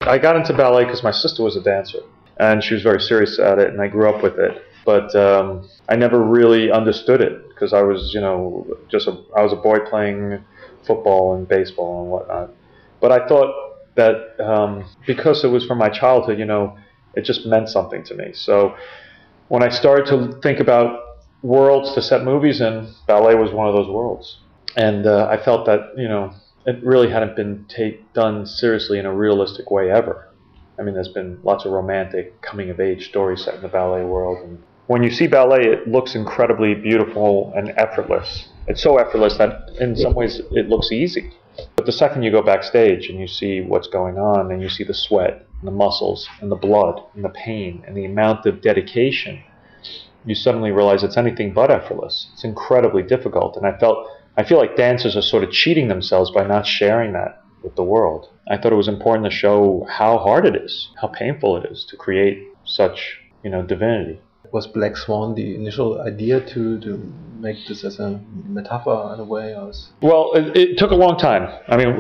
I got into ballet because my sister was a dancer, and she was very serious at it, and I grew up with it. But I never really understood it because I was, I was a boy playing football and baseball and whatnot. But I thought that because it was from my childhood, it just meant something to me. So when I started to think about worlds to set movies in, ballet was one of those worlds. And I felt that, it really hadn't been done seriously in a realistic way ever. I mean, there's been lots of romantic coming-of-age stories set in the ballet world. And when you see ballet, it looks incredibly beautiful and effortless. It's so effortless that in some ways it looks easy. But the second you go backstage and you see what's going on, and you see the sweat and the muscles and the blood and the pain and the amount of dedication, you suddenly realize it's anything but effortless. It's incredibly difficult. And I feel like dancers are sort of cheating themselves by not sharing that with the world. I thought it was important to show how hard it is, how painful it is to create such, divinity. Was Black Swan the initial idea to make this as a metaphor in a way? Well, it took a long time. I mean,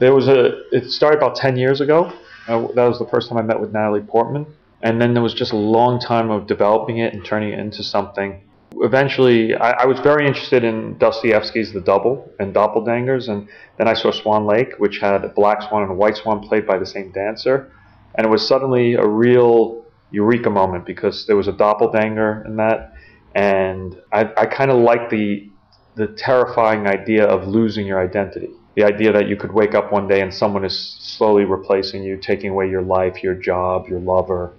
it started about 10 years ago. That was the first time I met with Natalie Portman. And then there was just a long time of developing it and turning it into something. Eventually, I was very interested in Dostoevsky's The Double and Doppelgangers, and then I saw Swan Lake, which had a black swan and a white swan played by the same dancer. And it was suddenly a real eureka moment because there was a doppelganger in that, and I kind of liked the terrifying idea of losing your identity. The idea that you could wake up one day and someone is slowly replacing you, taking away your life, your job, your lover.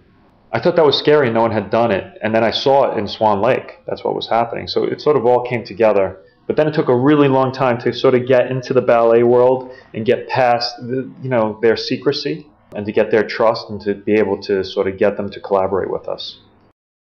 I thought that was scary and no one had done it. And then I saw it in Swan Lake. That's what was happening. So it sort of all came together. But then it took a really long time to sort of get into the ballet world and get past their secrecy and to get their trust and to be able to sort of get them to collaborate with us.